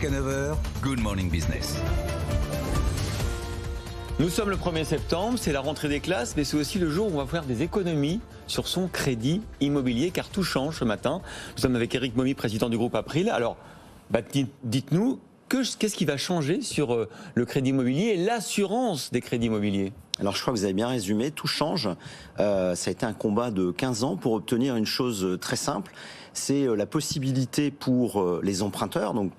Jusqu'à 9h, Good Morning Business. Nous sommes le 1er septembre, c'est la rentrée des classes, mais c'est aussi le jour où on va faire des économies sur son crédit immobilier, car tout change ce matin. Nous sommes avec Éric Mommy, président du groupe April. Alors, dites-nous, qu'est-ce qui va changer sur le crédit immobilier et l'assurance des crédits immobiliers ? Alors je crois que vous avez bien résumé, tout change. Ça a été un combat de 15 ans pour obtenir une chose très simple. C'est la possibilité pour les emprunteurs, donc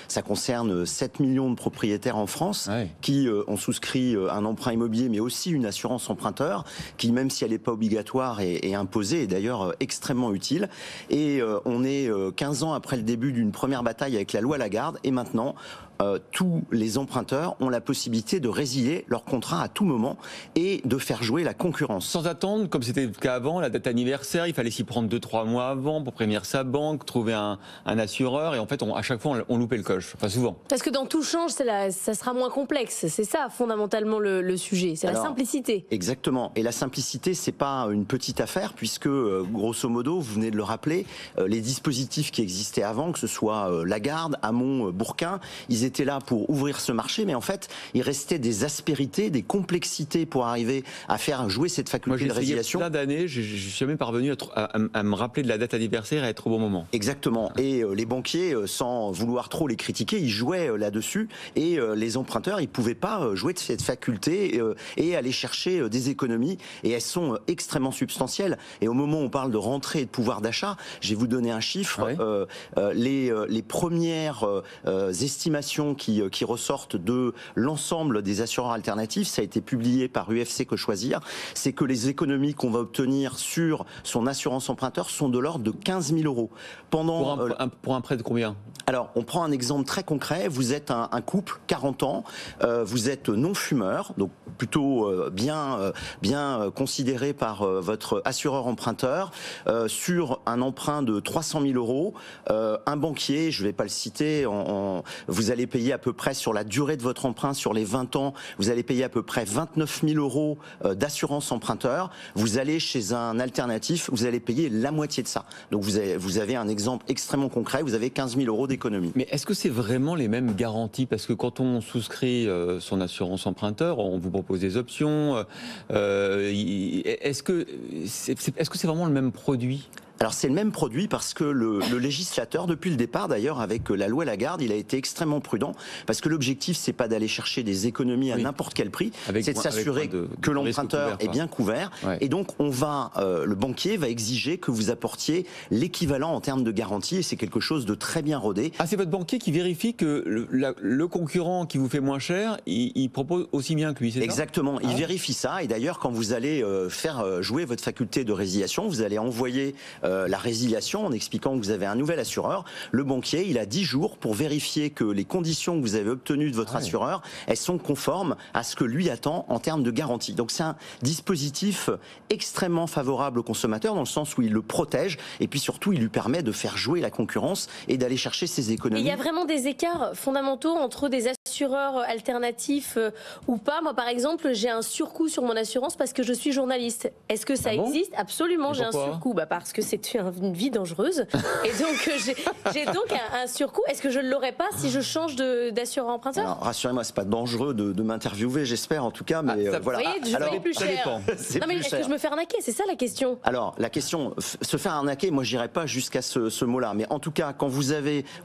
ça concerne 7 millions de propriétaires en France qui ont souscrit un emprunt immobilier mais aussi une assurance emprunteur qui, même si elle n'est pas obligatoire, est imposée et d'ailleurs extrêmement utile. Et on est 15 ans après le début d'une première bataille avec la loi Lagarde et maintenant tous les emprunteurs ont la possibilité de résilier leur contrat à tout moment et de faire jouer la concurrence. Sans attendre, comme c'était le cas avant, la date anniversaire, il fallait s'y prendre 2-3 mois avant pour prévenir sa banque, trouver un assureur, et en fait, à chaque fois, on loupait le coche. Enfin, souvent. Parce que dans tout change, ça sera moins complexe. C'est ça, fondamentalement, le sujet. C'est la simplicité. Exactement. Et la simplicité, c'est pas une petite affaire, puisque, grosso modo, vous venez de le rappeler, les dispositifs qui existaient avant, que ce soit Lagarde, Hamon, Bourquin, ils étaient là pour ouvrir ce marché, mais en fait, il restait des aspérités, des complexités pour arriver à faire jouer cette faculté de résiliation. Moi, j'ai essayé plein d'années, je ne suis jamais parvenu à me rappeler de la date anniversaire et à être au bon moment. Exactement. Et les banquiers, sans vouloir trop les critiquer, ils jouaient là-dessus, et les emprunteurs, ils pouvaient pas jouer de cette faculté et aller chercher des économies, et elles sont extrêmement substantielles. Et au moment où on parle de rentrée et de pouvoir d'achat, je vais vous donner un chiffre. Les premières estimations qui ressortent de l'ensemble des assureurs alternatifs, ça a été publié par UFC Que Choisir, c'est que les économies qu'on va obtenir sur son assurance emprunteur sont de l'ordre de 15 000 euros. Pour un prêt de combien ? Alors, on prend un exemple très concret. Vous êtes un couple, 40 ans, vous êtes non-fumeur, donc plutôt bien considéré par votre assureur emprunteur, sur un emprunt de 300 000 euros. Un banquier, je ne vais pas le citer, vous allez payer à peu près sur la durée de votre emprunt, sur les 20 ans, vous allez payer à peu près 29 000 euros d'assurance emprunteur. Vous allez chez un alternatif, vous allez payer la moitié de ça. Donc vous avez un exemple extrêmement concret, vous avez 15 000 euros d'économie. Mais est-ce que c'est vraiment les mêmes garanties ? Parce que quand on souscrit son assurance emprunteur, on vous propose des options. Est-ce que c'est vraiment le même produit ? Alors c'est le même produit parce que le législateur, depuis le départ d'ailleurs, avec la loi Lagarde, il a été extrêmement prudent parce que l'objectif c'est pas d'aller chercher des économies à n'importe quel prix, c'est de s'assurer que l'emprunteur est bien couvert. Et donc le banquier va exiger que vous apportiez l'équivalent en termes de garantie et c'est quelque chose de très bien rodé. Ah, c'est votre banquier qui vérifie que le concurrent qui vous fait moins cher, il propose aussi bien que lui, c'est ça ? Exactement, il vérifie ça et d'ailleurs quand vous allez faire jouer votre faculté de résiliation, vous allez envoyer la résiliation en expliquant que vous avez un nouvel assureur. Le banquier, il a 10 jours pour vérifier que les conditions que vous avez obtenues de votre assureur, elles sont conformes à ce que lui attend en termes de garantie. Donc c'est un dispositif extrêmement favorable au consommateur dans le sens où il le protège et puis surtout il lui permet de faire jouer la concurrence et d'aller chercher ses économies. Il y a vraiment des écarts fondamentaux entre des assureurs alternatifs ou pas. Moi par exemple, j'ai un surcoût sur mon assurance parce que je suis journaliste. Est-ce que ça existe ? Absolument, j'ai un surcoût. Parce que c'est une vie dangereuse et donc j'ai donc un surcoût. Est-ce que je ne l'aurais pas si je change d'assureur emprunteur ? Rassurez-moi, c'est pas dangereux de m'interviewer, j'espère en tout cas, mais voilà. Vous voyez, je paye plus cher. Non mais est-ce que je me fais arnaquer ? C'est ça la question. Alors la question, se faire arnaquer, moi j'irai pas jusqu'à ce mot-là, mais en tout cas quand vous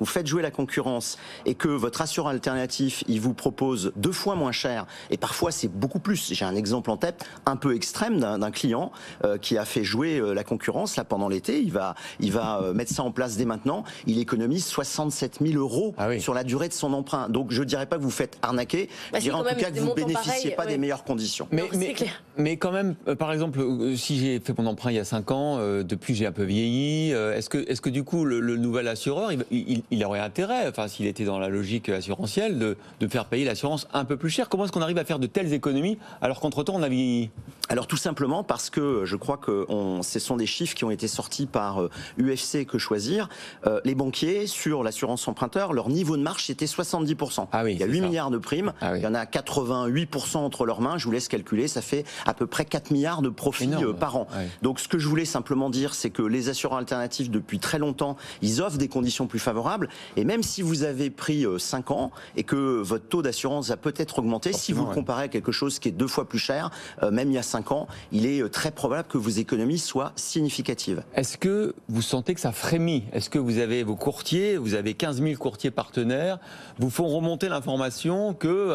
faites jouer la concurrence et que votre assureur alternatif il vous propose 2 fois moins cher et parfois c'est beaucoup plus. J'ai un exemple en tête un peu extrême d'un client qui a fait jouer la concurrence là pendant l'été. Il va mettre ça en place dès maintenant. Il économise 67 000 euros sur la durée de son emprunt. Donc je dirais pas que vous faites arnaquer. Je dirais en tout cas que vous bénéficiez pas des meilleures conditions. Mais quand même, par exemple, si j'ai fait mon emprunt il y a 5 ans, depuis j'ai un peu vieilli. Est-ce que du coup le nouvel assureur, il aurait intérêt, enfin s'il était dans la logique assurantielle, de faire payer l'assurance un peu plus cher ? Comment est-ce qu'on arrive à faire de telles économies alors qu'entre-temps on a vieilli ? Alors tout simplement parce que je crois que ce sont des chiffres qui ont été sortis sorti par UFC Que Choisir, les banquiers, sur l'assurance emprunteur, leur niveau de marge, c'était 70%. Ah oui, il y a 8 milliards de primes, il y en a 88% entre leurs mains, je vous laisse calculer, ça fait à peu près 4 milliards de profits par an. Donc ce que je voulais simplement dire, c'est que les assureurs alternatifs, depuis très longtemps, ils offrent des conditions plus favorables, et même si vous avez pris 5 ans, et que votre taux d'assurance a peut-être augmenté, si vous le comparez à quelque chose qui est 2 fois plus cher, même il y a 5 ans, il est très probable que vos économies soient significatives. Est-ce que vous sentez que ça frémit? Est-ce que vous avez vos courtiers, vous avez 15 000 courtiers partenaires, vous font remonter l'information que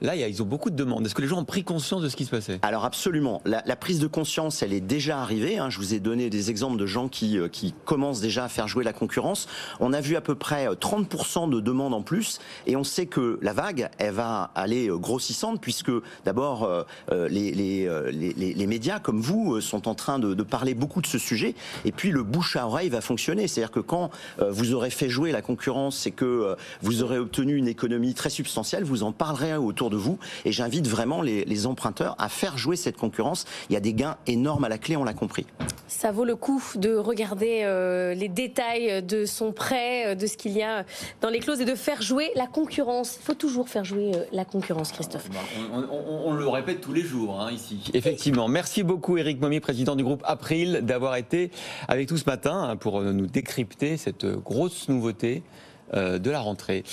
là, ils ont beaucoup de demandes? Est-ce que les gens ont pris conscience de ce qui se passait? Alors absolument. La prise de conscience, elle est déjà arrivée. Je vous ai donné des exemples de gens qui commencent déjà à faire jouer la concurrence. On a vu à peu près 30% de demandes en plus, et on sait que la vague, elle va aller grossissante, puisque d'abord les médias comme vous sont en train de parler beaucoup de ce sujet, et puis le bouche à oreille va fonctionner. C'est-à-dire que quand vous aurez fait jouer la concurrence et que vous aurez obtenu une économie très substantielle, vous en parlerez autour de vous, et j'invite vraiment les emprunteurs à faire jouer cette concurrence. Il y a des gains énormes à la clé, on l'a compris. Ça vaut le coup de regarder les détails de son prêt, de ce qu'il y a dans les clauses, et de faire jouer la concurrence. Il faut toujours faire jouer la concurrence, Christophe. On le répète tous les jours ici. Effectivement. Merci beaucoup Éric Momy, président du groupe April, d'avoir été avec nous ce matin pour nous décrypter cette grosse nouveauté de la rentrée.